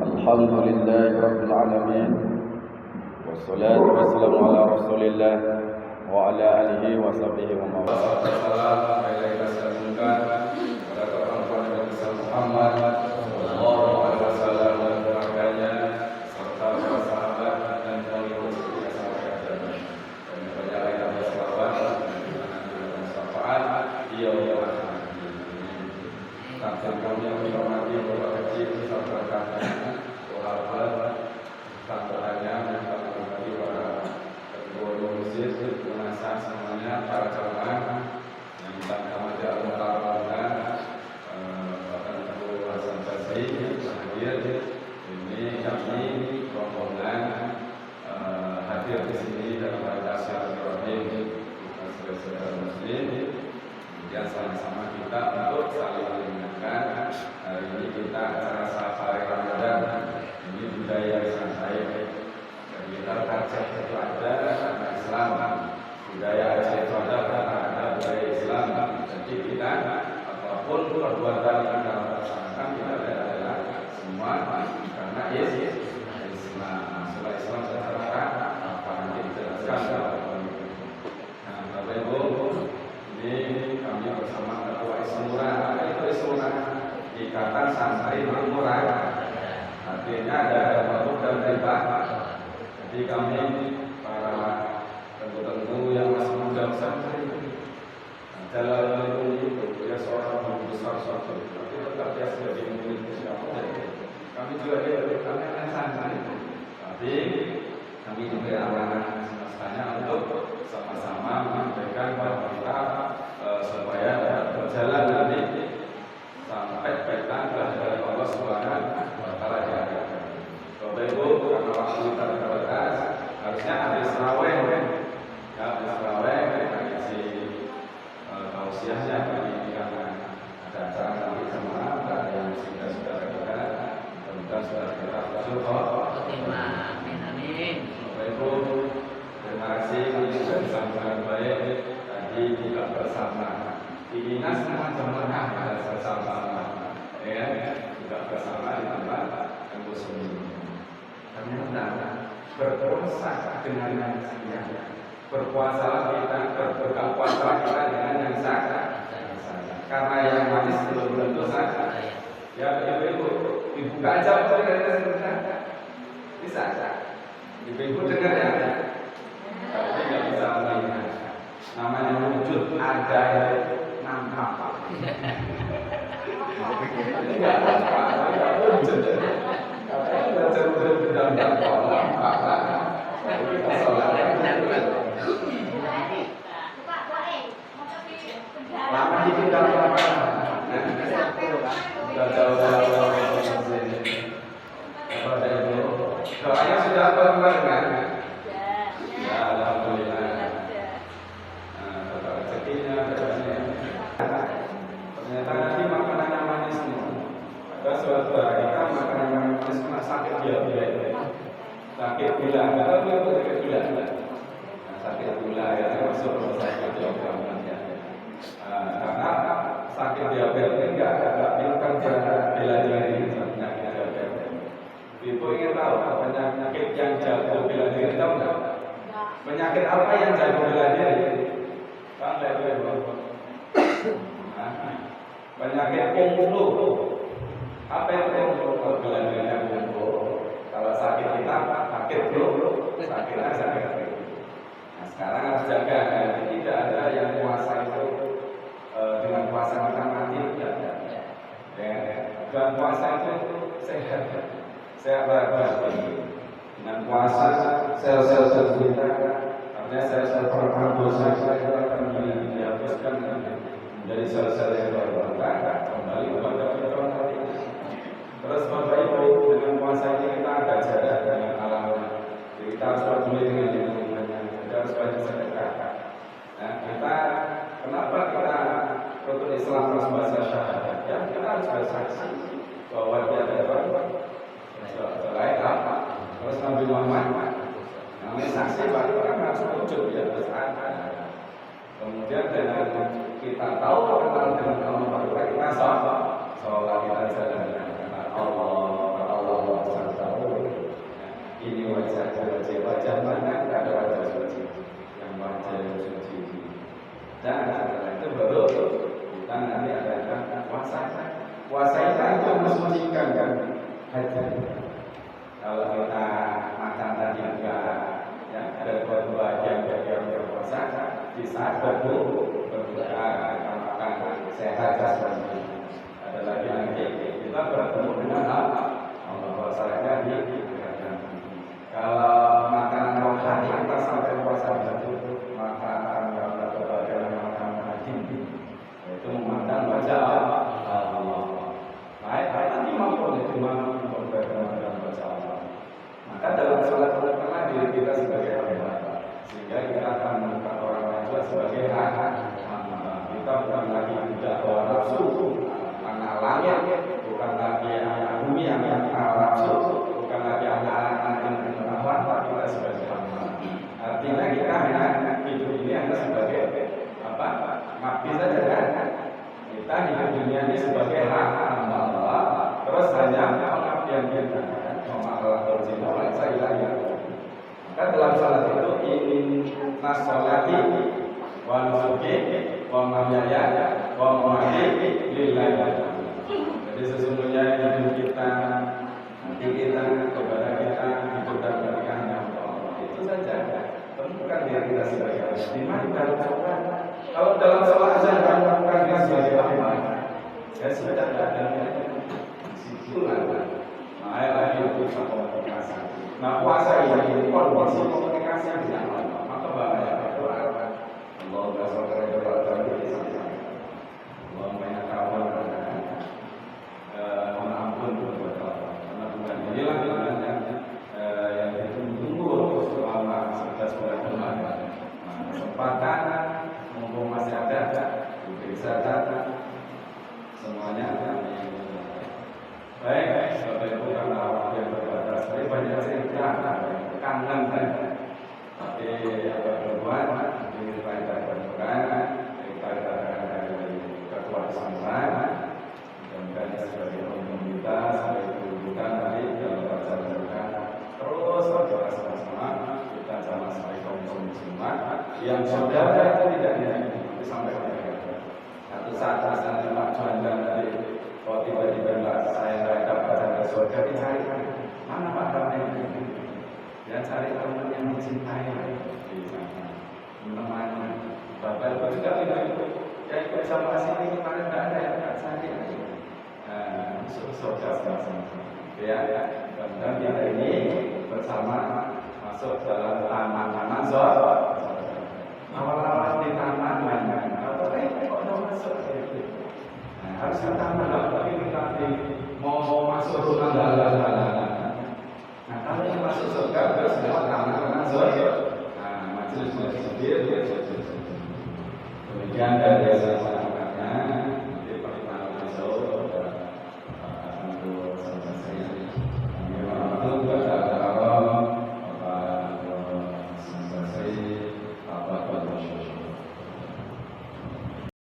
Alhamdulillahi Rabbil Alamin. Wassalatu wassalamu ala rasulillah wa ala alihi wa sahbihi wa mawala. Assalamualaikum warahmatullahi wabarakatuh. Muhammad sallallahu alaihi wasallam dan keluarganya serta para sahabat dan pengikut sampai akhir. Dan kepada ayat sahabat dan syafaat yaumil akhir. Takkan kami yang menghormati Bapak Kecil serta rekan-rekan tantangannya menghormati para ketua masjid, penasihat semuanya, para jamaah yang tanpa ada al-mukarramah, bahkan Abu Hasan Basri yang hadir. Ini kami rombongan hadir di sini dalam rangka silaturahim saudara muslim. Kemudian sama-sama kita untuk saling mengingatkan. Hari ini kita acara safari Ramadan. Ini budaya santai. Dan kita Aceh itu ada karena Islam. Budaya Aceh itu ada karena ada budaya Islam. Jadi kita apapun perbuatan yang kita laksanakan kita adalah semua karena Islam. Setelah Islam secara apa nanti dijelaskan. Nah, Bapak Ibu, ini kami bersama Ketua Ismura. Apa itu Ismura? Ikatan Santri Makmuran. Artinya ada waktu dan tempat. Jadi kami para tentu yang masih muda santri dalam itu ya seorang guru besar suatu, tapi tetap dia sebagai murid siapa? Kami juga kami akan santri, tapi kami juga amanah semestanya untuk sama-sama menyampaikan bahwa kita supaya berjalan nanti sampai kita dari Allah Subhanahu wa Ta'ala di akhirat. Bapak Ibu, karena waktu kita terbatas, harusnya habis raweh, ya habis raweh kita isi tausiahnya bagi karena ada acara nanti sama ada yang sudah kita mudah-mudahan sudah kita bersyukur. Amin. Bapak Ibu, terima kasih kami sudah disampaikan baik tadi juga bersama. Keinginan semua jemaah pada bersama, ya juga bersama di tempat yang khusus. Kami hendak berpuasa dengan yang sekian. Berpuasa kita, berbuka puasa kita dengan yang sah. Karena yang manis belum tentu sah. Ya ibu-ibu, dibuka aja dengan sebentar. Bisa. Ibu-ibu dengar ya. Tapi nggak bisa melihat. Namanya wujud ada yang nampak. Ini nggak nampak, nggak wujud. Katanya belajar wujud dalam nampak lah. Kita sholat. Lama dikit dalam nampak. Sudah jauh-jauh kepada ibu. Doanya sudah keluar kan? Ya, alhamdulillah. Ternyata nanti makanannya manis semua. Ada suatu hari kita makanan yang manis kena sakit dia. Sakit gula, kalau itu sakit gula. Nah, sakit gula ya termasuk rumah sakit diabetes ya. Karena sakit diabetes enggak bukan bela diri penyakit diabetes. Ibu ingin tahu penyakit yang jago bela diri tahu enggak? Penyakit apa yang jago bela diri? Kan penyakit kungfu. Apa yang kungfu? Bela dirinya kungfu. Kalau sakit kita sakit flu, sakitnya sakit flu. Nah sekarang harus jaga, tidak ada yang puasa itu dengan puasa kita mati tidak. Dan puasa itu sehat berarti dengan puasa sel-sel tubuh kita, artinya sel-sel dosa kita akan dihapuskan menjadi sel-sel yang baru kembali kepada fitrah tadi. Terus Bapak Ibu, dengan puasa ini kita ada jarak dengan alamnya. Kita harus peduli dengan lingkungannya, kita harus banyak sedekah. Nah, kita kenapa kita rukun Islam harus bahasa syahadat? Ya, kita harus bersaksi bahwa dia ada selain apa? Terus Nabi Muhammad, namanya saksi berarti orang harus wujud ya, harus ada. Kemudian dengan kita tahu kenal dengan Allah, kita sholat kita jalan dengan Allah. Puasa itu mensucikan hati. Kalau kita makan tadi enggak, ya ada dua jam berpuasa, di saat berbuka kita makan sehat jasmani. Ada lagi nanti kita bertemu dengan Allah puasanya di akhirat. Kalau makanan rohani kita sampai puasa itu makanan yang berbagai macam hajim, yaitu memandang wajah Allah. Baik, nanti maupun itu berbagai macam wajah Allah. Maka dalam sholat pernah diri kita sebagai hamba, sehingga kita akan menempatkan orang lain juga sebagai hamba. Kita bukan lagi tidak bawa nafsu, anak langit, bukan lagi anak bumi yang nafsu, bukan lagi anak-anak yang berlawan, tapi kita sebagai hamba. Artinya kita hanya hidup ini hanya sebagai apa? Ngabdi saja kan? Kita hidup dunia ini sebagai hamba Allah, terus hanya pengabdian kita. Allah berjina oleh saya. Maka dalam salat itu ini nasolati wa nusuki wa mahyaya wa mamati lillahi. Jadi sesungguhnya hidup kita, hati kita, kepada kita, hidup dan berikan Allah. Itu saja. Temukan diri kita sebagai Allah. Di mana dalam sholat? Kalau dalam sholat saja temukan diri sebagai Allah. Ya sudah tidak ada. Situlah. Lagi untuk komunikasi. Nah puasa ini kondisi komunikasi yang tidak normal. Maka bahaya berdoa. Allah bersolat berdoa dari sana. Allah banyak kawan mohon ampun buat Allah. Karena bukan inilah yang ditunggu selama 11 bulan Ramadan. Kesempatan mumpung masih ada bisa semuanya baik, Bapak Ibu karena waktu yang terbatas, tapi banyak cerita, kangen kan. Tapi apa berbuat, ini kita berperan, kita dari ketua semua, dan sebagai pemerintah, sebagai kedudukan tadi dalam perjalanan terus berdoa sama-sama, kita sama-sama kaum muslimat yang saudara itu tidak tapi sampai akhir. Satu saat nanti Pak Juanda tadi. Kalau tiba-tiba saya nggak dapat jalan surga, dicari mana Pak Ramai? Ya cari teman yang mencintai di sana, menemani. Bapak Ibu juga tidak ya ikut sama sini kemarin nggak ada yang nggak cari. Surga sama-sama. Ya, dan kita ini bersama masuk dalam taman-taman surga. Awal-awal di taman main-main, kok udah masuk? Harus ke taman.